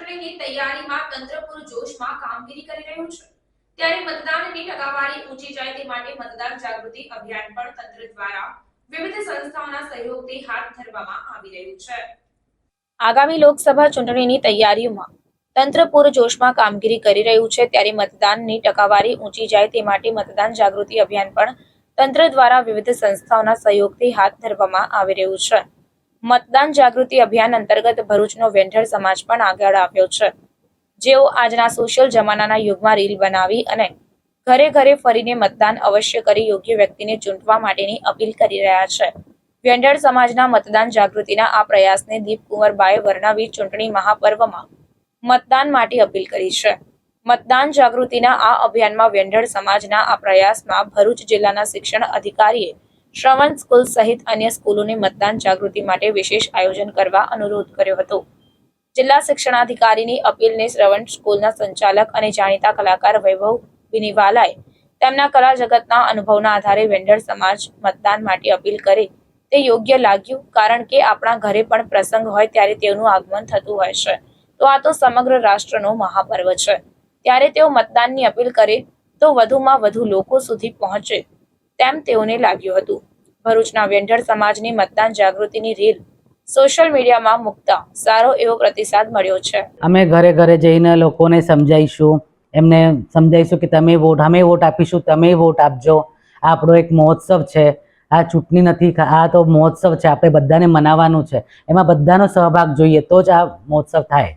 ચૂંટણીની તૈયારીમાં તંત્ર પૂરજોશમાં કામગીરી કરી રહ્યું છે ત્યારે મતદાનની ટકાવારી ઊંચી જાય તે માટે મતદાર જાગૃતિ અભિયાન પણ તંત્ર દ્વારા વિવિધ સંસ્થાઓના સહયોગથી હાથ ધરવામાં આવી રહ્યું છે। આગામી લોકસભા ચૂંટણીની તૈયારીઓમાં તંત્ર પૂરજોશમાં કામગીરી કરી રહ્યું છે ત્યારે મતદાનની ટકાવારી ઊંચી જાય તે માટે મતદાન જાગૃતિ અભિયાન પણ તંત્ર દ્વારા વિવિધ સંસ્થાઓના સહયોગથી હાથ ધરવામાં આવી રહ્યું છે। મતદાન જાગૃતિ અભિયાન અંતર્ગત ભરૂચનો વેંઢર સમાજ પણ આગળ આવ્યો છે, જેઓ આજના સોશિયલ જમાનાના યુગમાં રીલ બનાવી અને ઘરે ઘરે ફરીને મતદાન અવશ્ય કરી યોગ્ય વ્યક્તિને ચૂંટવા માટેની અપીલ કરી રહ્યા છે। વેંઢર સમાજના મતદાન જાગૃતિના આ પ્રયાસને દીપકુંવરબાએ વર્ણવી ચૂંટણી મહાપર્વમાં મતદાન માટે અપીલ કરી છે। મતદાન જાગૃતિના આ અભિયાનમાં વેંઢર સમાજના આ પ્રયાસમાં ભરૂચ જિલ્લાના શિક્ષણ અધિકારીએ શ્રવણ સ્કૂલ સહિત અન્ય સ્કૂલોને મતદાન જાગૃતિ માટે વિશેષ આયોજન કરવા અનુરોધ કર્યો હતો। જિલ્લા શિક્ષણાધિકારીની અપીલને શ્રવણ સ્કૂલના સંચાલક અને જાણીતા કલાકાર વૈભવ બિનીવાલાએ તેમના કલા જગતના અનુભવના આધારે વેંઢર સમાજ મતદાન માટે અપીલ કરે તે યોગ્ય લાગ્યું, કારણ કે આપણા ઘરે પણ પ્રસંગ હોય ત્યારે તેઓનું આગમન થતું હોય છે, તો આ તો સમગ્ર રાષ્ટ્રનો મહાપર્વ છે, ત્યારે તેઓ મતદાનની અપીલ કરે તો વધુમાં વધુ લોકો સુધી પહોંચે તેમ તેઓને લાગ્યું હતું। ભરૂચના વેંઢર સમાજની મતદાન જાગૃતિની રીલ સોશિયલ મીડિયામાં મૂકતા સારો એવો પ્રતિસાદ મળ્યો છે। અમે ઘરે ઘરે જઈને લોકોને સમજાવીશું, એમને સમજાવીશું કે તમે અમે વોટ આપીશું, તમે વોટ આપજો। આ આપણો એક મહોત્સવ છે, આ ચૂંટણી નથી, આ તો મહોત્સવ છે, આપણે બધાને મનાવવાનું છે, એમાં બધાનો સહભાગ જોઈએ તો જ આ મહોત્સવ થાય।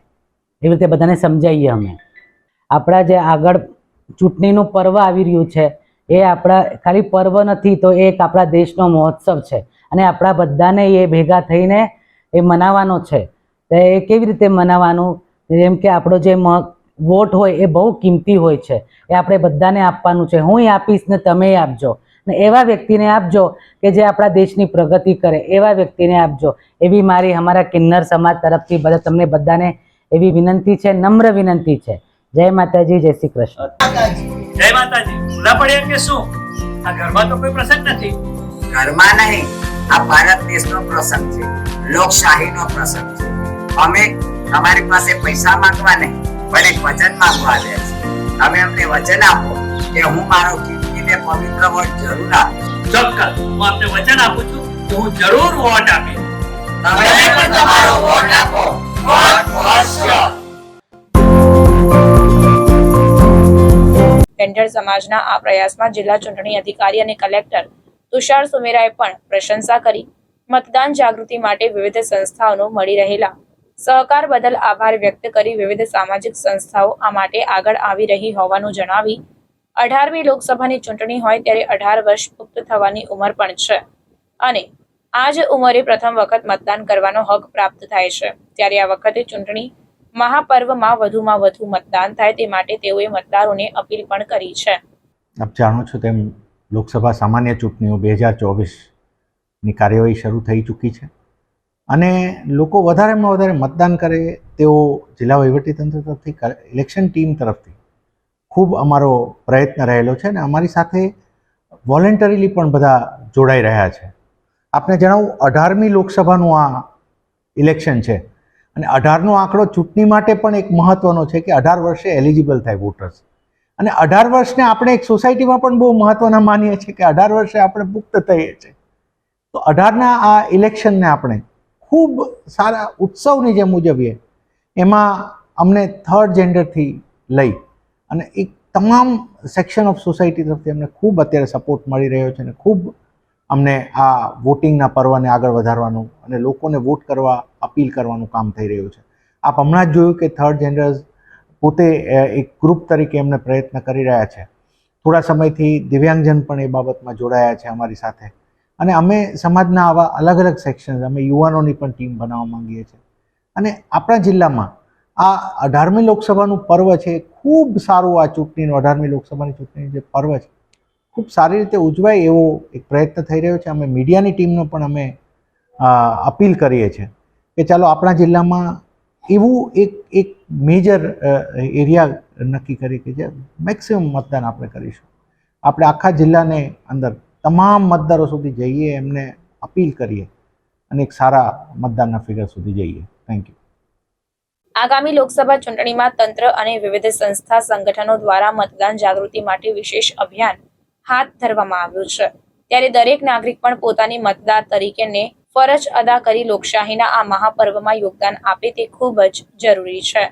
એવી રીતે બધાને સમજાવીએ અમે। આપણા જે આગળ ચૂંટણીનું પર્વ આવી રહ્યું છે એ આપણા ખાલી પર્વ નથી, તો એ એક આપણા દેશનો મહોત્સવ છે અને આપણા બધાને એ ભેગા થઈને એ મનાવવાનો છે। તો એ કેવી રીતે મનાવવાનું, જેમ કે આપણો જે વોટ હોય એ બહુ કિંમતી હોય છે, એ આપણે બધાને આપવાનું છે। હું આપીશ ને તમે આપજો, ને એવા વ્યક્તિને આપજો કે જે આપણા દેશની પ્રગતિ કરે, એવા વ્યક્તિને આપજો, એવી મારી અમારા કિન્નર સમાજ તરફથી બધા તમને બધાને એવી વિનંતી છે, નમ્ર વિનંતી છે। જય માતાજી, જય શ્રી કૃષ્ણ। જય માતાજી। ભૂલા પડ્યા કે શું? આ ઘરમાં તો કોઈ પ્રસંગ નથી। ઘરમાં નહીં, આ ભારત દેશનો પ્રસંગ છે, લોકશાહીનો પ્રસંગ છે। અમે અમારી પાસે પૈસા માંગવા નહીં, પણ એક વચન માંગવા દે છે। તમે અમને વચન આપો કે હું મારો કિંમતીને પવિત્ર વોટ જરૂર આપીશ। ચોક્કસ, હું આપને વચન આપું છું કે હું જરૂર વોટ આપીશ। તમે પણ તમારો વોટ આપો। વોટ અવશ્ય। વેંઢર સમાજના આ પ્રયાસમાં જિલ્લા ચૂંટણી અધિકારી અને કલેક્ટર તુષાર સુમેરાએ પણ પ્રશંસા કરી। મતદાન જાગૃતિ માટે વિવિધ સંસ્થાઓનો મળી રહેલા સહકાર બદલ આભાર વ્યક્ત કરી વિવિધ સામાજિક સંસ્થાઓ આ માટે આગળ આવી રહી હોવાનું જણાવી 18મી લોકસભાની ચૂંટણી હોય ત્યારે 18 વર્ષ પુખ્ત થવાની ઉંમર પણ છે અને આ જ ઉંમરે પ્રથમ વખત મતદાન કરવાનો હક પ્રાપ્ત થાય છે, ત્યારે આ વખતે ચૂંટણી મહાપર્વમાં વધુમાં વધુ મતદાન થાય તે માટે તેઓએ મતદારોને અપીલ પણ કરી છે। આપ જાણો છો તેમ લોકસભા સામાન્ય ચૂંટણીઓ 2024ની કાર્યવાહી શરૂ થઈ ચૂકી છે અને લોકો વધારેમાં વધારે મતદાન કરે તેવો જિલ્લા વહીવટીતંત્ર તરફથી, ઇલેક્શન ટીમ તરફથી ખૂબ અમારો પ્રયત્ન રહેલો છે અને અમારી સાથે વોલેન્ટરીલી પણ બધા જોડાઈ રહ્યા છે। આપને જણાવું, 18મી લોકસભાનું આ ઇલેક્શન છે અને 18નો આંકડો ચૂંટણી માટે પણ એક મહત્વનો છે કે 18 વર્ષે એલિજિબલ થાય વોટર્સ, અને 18 વર્ષને આપણે એક સોસાયટીમાં પણ બહુ મહત્વના માનીએ છીએ કે 18 વર્ષે આપણે પુખ્ત થઈએ છીએ। તો 18ના આ ઇલેક્શનને આપણે ખૂબ સારા ઉત્સવની જેમ ઉજવીએ। એમાં અમને થર્ડ જેન્ડરથી લઈ અને એક તમામ સેક્શન ઓફ સોસાયટી તરફથી અમને ખૂબ અત્યારે સપોર્ટ મળી રહ્યો છે અને ખૂબ અમને આ વોટિંગના પર્વને આગળ વધારવાનું અને લોકોને વોટ કરવા અપીલ કરવાનું કામ થઈ રહ્યું છે। આપ હમણાં જ જોયું કે થર્ડ જેન્ડર્સ પોતે એક ગ્રુપ તરીકે એમને પ્રયત્ન કરી રહ્યા છે। થોડા સમયથી દિવ્યાંગજન પણ એ બાબતમાં જોડાયા છે અમારી સાથે અને અમે સમાજના આવા અલગ અલગ સેક્શન્સ, અમે યુવાનોની પણ ટીમ બનાવવા માંગીએ છીએ અને આપણા જિલ્લામાં આ 18મી લોકસભાનું પર્વ છે, ખૂબ સારું આ ચૂંટણીનું 18મી લોકસભાની ચૂંટણીનું જે પર્વ છે ખૂબ સારી રીતે ઉજવાય એવો એક પ્રયત્ન થઈ રહ્યો છે। અમે મીડિયાની ટીમનો પણ અમે અપીલ કરીએ છીએ કે ચાલો આપણા જિલ્લામાં એવું એક મેજર એરિયા નક્કી કરી કે જે મેક્સિમમ મતદાન આપણે કરીશું। આપણે આખા જિલ્લાને અંદર તમામ મતદારો સુધી જઈએ, એમને અપીલ કરીએ અને એક સારા મતદાનના ફિગર સુધી જઈએ। Thank you. આગામી લોકસભા ચૂંટણીમાં તંત્ર અને વિવિધ સંસ્થા સંગઠનો દ્વારા મતદાન જાગૃતિ માટે વિશેષ અભિયાન હાથ ધરવામાં આવ્યું છે, ત્યારે દરેક નાગરિક પણ પોતાની મતદાર તરીકેને ફરજ અદા કરી લોકશાહીના આ મહાપર્વમાં યોગદાન આપે તે ખૂબ જ જરૂરી છે.